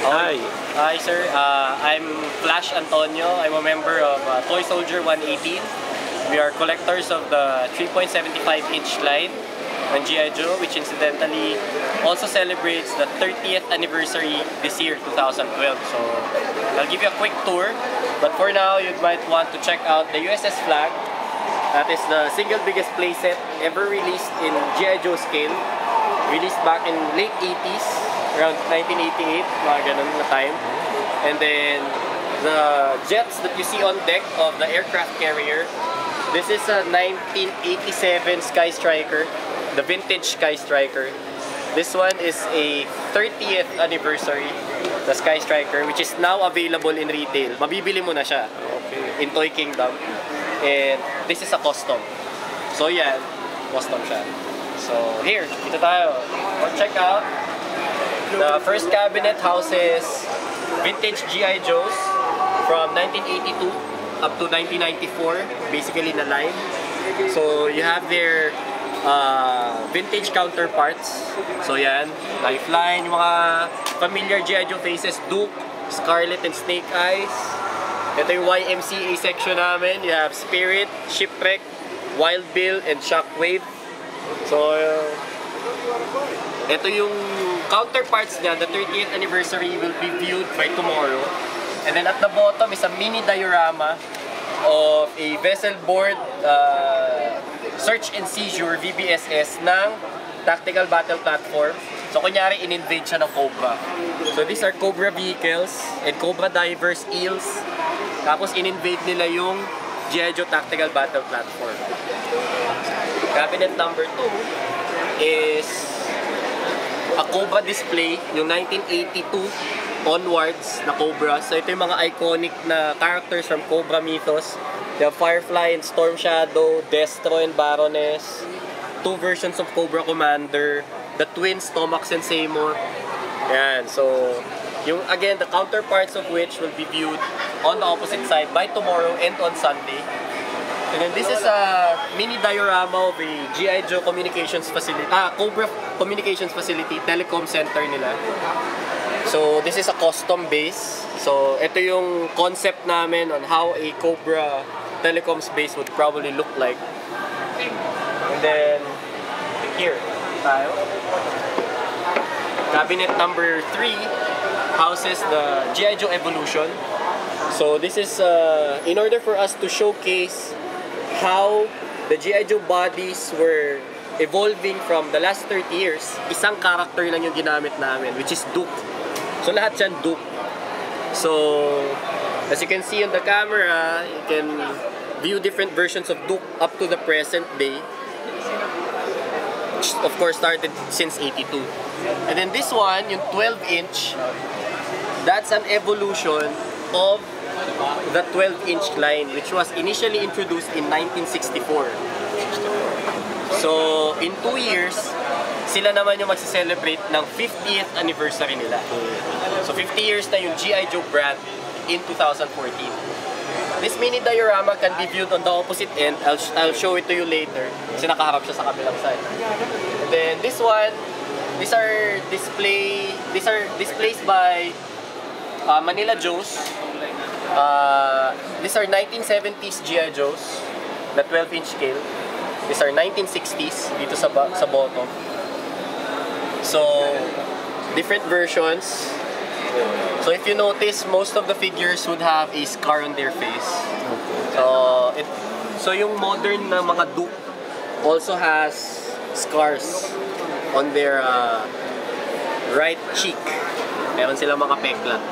Hi. Hi sir, I'm Flash Antonio. I'm a member of Toy Soldier 118. We are collectors of the 3.75-inch line on G.I. Joe, which incidentally also celebrates the 30th anniversary this year, 2012. So I'll give you a quick tour, but for now you might want to check out the USS Flagg. That is the single biggest playset ever released in G.I. Joe scale. Released back in late 80s, around 1988, mga ganun na time. And then the jets that you see on deck of the aircraft carrier, this is a 1987 Sky Striker, the vintage Sky Striker. This one is a 30th anniversary, the Sky Striker, which is now available in retail. Mabibili mo na siya in Toy Kingdom. And this is a custom. So yan, custom siya. So here, dito tayo. Check out. The first cabinet houses vintage G.I. Joes from 1982 up to 1994, basically na line. So you have their vintage counterparts. So yan, Lifeline, yung mga familiar G.I. Joe faces, Duke, Scarlet, and Snake Eyes. Ito yung YMCA section namin. You have Spirit, Shipwreck, Wild Bill, and Shockwave. So, ito yung counterparts niya. The 30th anniversary will be viewed by tomorrow. And then at the bottom is a mini diorama of a vessel board search and seizure VBSS ng Tactical Battle Platform. So, kunyari, in-invade siya ng Cobra. So, these are Cobra vehicles and Cobra divers, eels. Tapos, in-invade nila yung G.I. Joe Tactical Battle Platform. Cabinet number 2 is a Cobra display, yung 1982 onwards na Cobra. So ito yung mga iconic na characters from Cobra mythos. The Firefly and Storm Shadow, Destro and Baroness, 2 versions of Cobra Commander, the twins Tomax and Seymour. Yan, so yung again, the counterparts of which will be viewed on the opposite side by tomorrow and on Sunday. And then this is a mini diorama of a G.I. Joe communications facility, Cobra communications facility, telecom center nila. So this is a custom base. So ito yung concept namin on how a Cobra telecoms base would probably look like. And then here tayo. Cabinet number 3 houses the G.I. Joe Evolution. So this is in order for us to showcase how the G.I. Joe bodies were evolving from the last 30 years, isang character lang yung ginamit namin, which is Duke. So lahat yan Duke. So as you can see on the camera, you can view different versions of Duke up to the present day, which of course started since 82. And then this one, yung 12-inch, that's an evolution of the 12-inch line, which was initially introduced in 1964. So, in 2 years, sila naman yung magse-celebrate ng 50th anniversary nila. So, 50 years na yung G.I. Joe brand in 2014. This mini diorama can be viewed on the opposite end. I'll show it to you later kasi nakaharap siya sa kabilang side. And then this one, these are displays by Manila Joes. These are 1970s G.I. Joes, the 12-inch scale. These are 1960s dito sa bottom. So, different versions. So if you notice, most of the figures would have a scar on their face. So yung modern na mga Duke also has scars on their right cheek. Meron silang mga peklat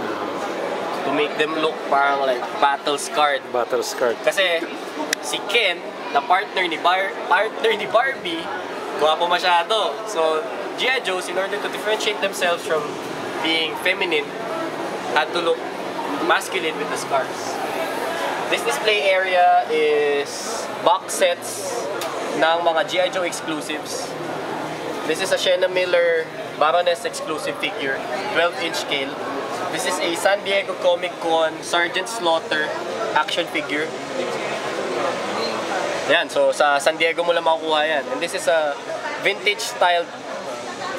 to make them look parang like battle-scarred. Battle-scarred. Kasi si Ken, na partner ni Barbie, guwapo masyado. So G.I. Joes, in order to differentiate themselves from being feminine, had to look masculine with the scars. This display area is box sets ng mga G.I. Joe exclusives. This is a Sienna Miller Baroness exclusive figure, 12-inch scale. This is a San Diego Comic Con Sergeant Slaughter action figure. Yan, so sa San Diego mo lang makukuha yan. And this is a vintage style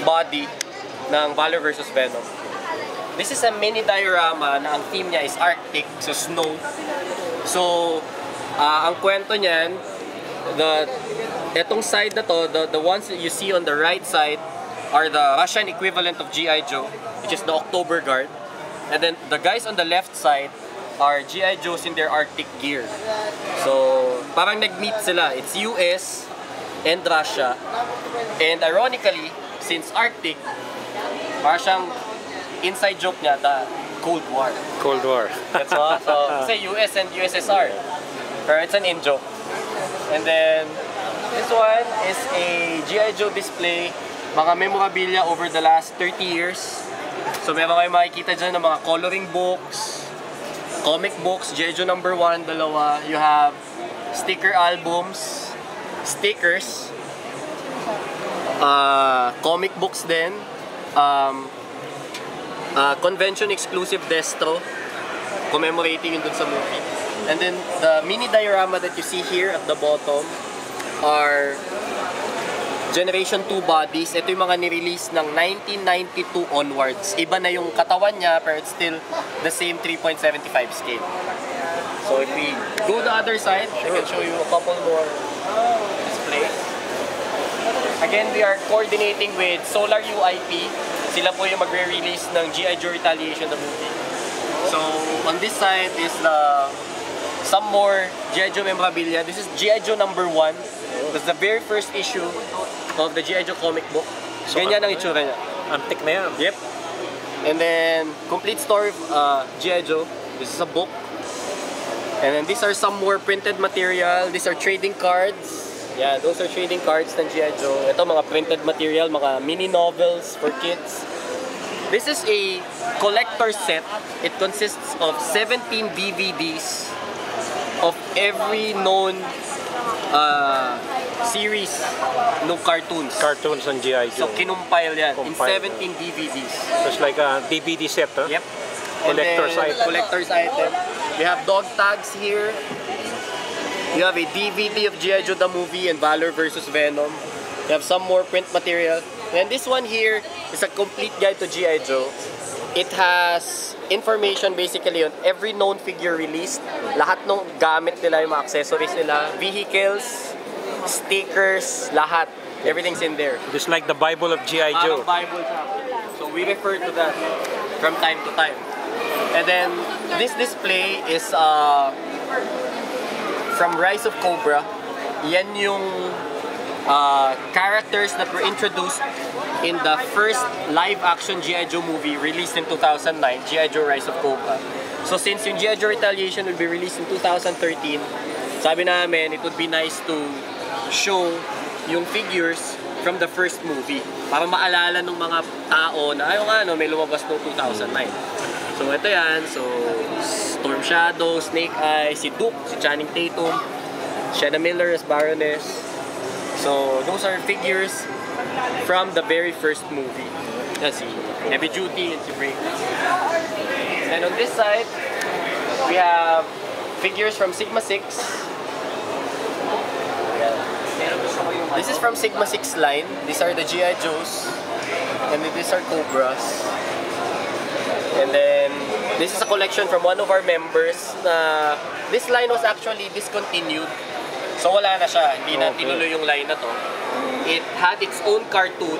body ng Valor vs. Venom. this is a mini diorama na ang theme niya is Arctic, so snow. So, ang kwento niyan, etong side na to, the ones that you see on the right side are the Russian equivalent of G.I. Joe, which is the October Guard. And then the guys on the left side are G.I. Joes in their Arctic gear. So, parang nag-meet sila. It's US and Russia. And ironically, since Arctic, parang siyang inside joke niya, the Cold War. Cold War. That's what. So, say US and USSR. Pero it's an in-joke. And then, this one is a G.I. Joe display. Mga memorabilia over the last 30 years. So, meron kayo makikita dyan ng mga coloring books, comic books, G.I. Joe number 1, dalawa. You have sticker albums, stickers, comic books din, convention exclusive Destro, commemorating yun dun sa movie. And then the mini diorama that you see here at the bottom are Generation 2 bodies. Ito yung mga nirelease ng 1992 onwards. Iba na yung katawan niya, pero it's still the same 3.75 scale. So if we go the other side, I can show you a couple more displays. Again, we are coordinating with Solar UIP. Sila po yung magre-release ng G.I. Joe Retaliation, the movie. So on this side is some more G.I. Joe memorabilia. This is G.I. Joe number 1. That's the very first issue of the G.I. Joe comic book. So, ganyan ang itsura niya. Antique na yan. Yep. And then, complete story of G.I. Joe. This is a book. And then, these are some more printed material. These are trading cards. Yeah, those are trading cards ng G.I. Joe. Ito, mga printed material, mga mini novels for kids. This is a collector set. It consists of 17 DVDs of every known series no cartoons. Cartoons ng G.I. Joe. So kinumpile yan in Compile. 17 DVDs. So it's like a DVD set, huh? Yep. Collector's item. Collector's item. We have dog tags here. You have a DVD of G.I. Joe the movie and Valor vs. Venom. You have some more print material. And this one here is a complete guide to G.I. Joe. It has information basically on every known figure released. Lahat ng gamit nila, yung mga accessories nila, vehicles, stickers, lahat. Everything's in there. It's like the Bible of G.I. Joe. Bible siya. So we refer to that from time to time. And then this display is from Rise of Cobra. Yan yung characters that were introduced in the first live-action G.I. Joe movie released in 2009, G.I. Joe Rise of Cobra. So since yung G.I. Joe Retaliation will be released in 2013, sabi namin it would be nice to show yung figures from the first movie para maalala ng mga tao na ayaw nga no, may lumabas noong 2009. So ito yan, so Storm Shadow, Snake Eyes, si Duke, si Channing Tatum, Sienna Miller as Baroness. So those are figures from the very first movie. That's Heavy Duty and si Break. And on this side, we have figures from Sigma 6. This is from Sigma 6 line. These are the G.I. Joes. And then these are Cobras. And then, this is a collection from one of our members. This line was actually discontinued. So wala na siya. Hindi na tinuloy yung line na to. It had its own cartoon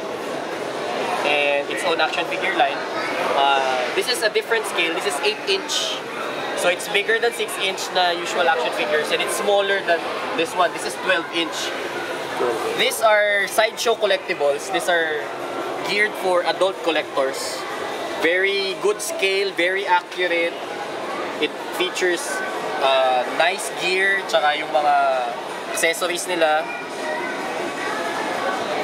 and its own action figure line. This is a different scale. This is 8-inch. So it's bigger than 6-inch na usual action figures and it's smaller than this one. This is 12-inch. These are sideshow collectibles. These are geared for adult collectors. Very good scale, very accurate. It features nice gear, tsaka yung mga accessories nila.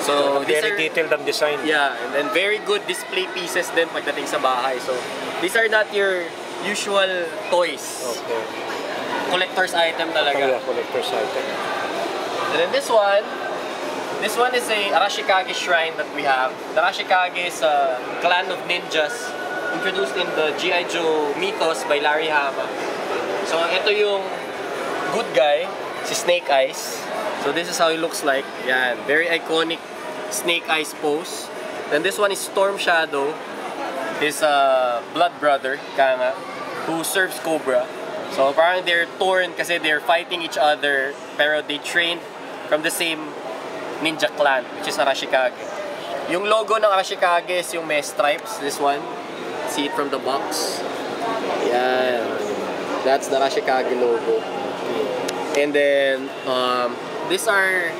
So very detailed ang design. Yeah, and then very good display pieces din pagdating sa bahay. So these are not your usual toys. Okay. Collector's item talaga. Yeah, collector's item. And then this one is a Arashikage shrine that we have. The Arashikage is a clan of ninjas introduced in the G.I. Joe mythos by Larry Hama. So ito yung good guy, si Snake Eyes. So this is how he looks like. Yan, very iconic Snake Eyes pose. Then this one is Storm Shadow. his blood brother, Kanga, who serves Cobra. So parang they're torn kasi they're fighting each other, pero they trained from the same ninja clan, which is Arashikage. Yung logo ng Arashikage is yung may stripes, this one. See it from the box. Yan. That's the Arashikage logo. And then, these are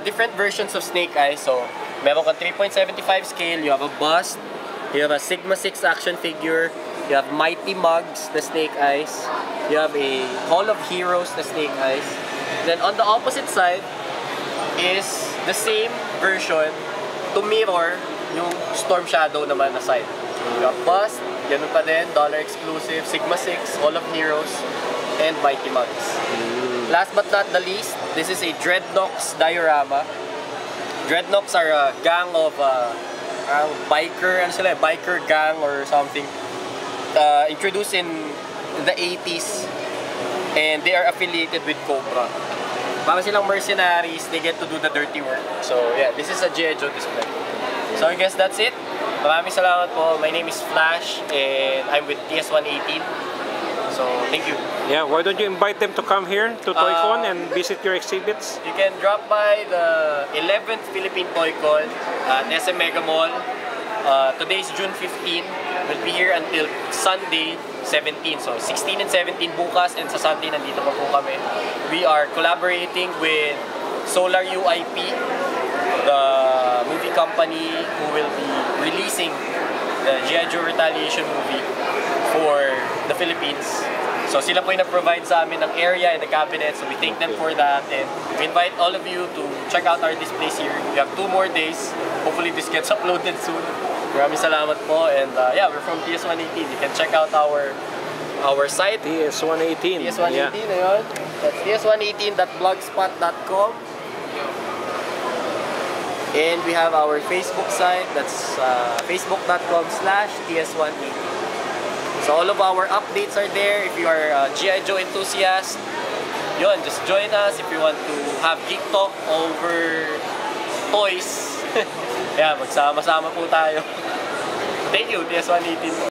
different versions of Snake Eyes. So, meron kang 3.75 scale, you have a bust, you have a Sigma 6 action figure, you have Mighty Mugs, the Snake Eyes, you have a Hall of Heroes, the Snake Eyes. Then on the opposite side is the same version to mirror yung Storm Shadow naman na side. You have Bust, ganun pa din, dollar exclusive, Sigma 6, Hall of Heroes, and Mighty Mugs. Last but not the least, this is a Dreadnoks diorama. Dreadnoks are a gang of biker, ano sila, biker gang or something. Introduced in the 80s, and they are affiliated with Cobra. Parang silang mercenaries, they get to do the dirty work. So yeah, this is a G.I. Joe display. So I guess that's it. Maraming salamat po. My name is Flash, and I'm with TS118. So thank you. Yeah, why don't you invite them to come here to ToyCon and visit your exhibits? You can drop by the 11th Philippine ToyCon at SM Mega Mall. Today is June 15. We'll be here until Sunday 17. So 16 and 17 bukas, and sa Sunday nandito pa po kami. We are collaborating with Solar UIP, the movie company who will be releasing the G.I. Joe Retaliation movie for the Philippines. So sila po yung nag-provide sa amin ng area and the cabinet, so we thank them for that, and we invite all of you to check out our displays here. We have 2 more days. Hopefully this gets uploaded soon. Maraming salamat po, and yeah, we're from TS118. You can check out our site. TS118. TS118 Yeah. na yun. That's ts118.blogspot.com. And we have our Facebook site. That's facebook.com/ts118. So all of our updates are there. If you are a G.I. Joe enthusiast, yun, just join us. If you want to have geek talk over toys, yeah, magsama-sama po tayo. Thank you, TS118.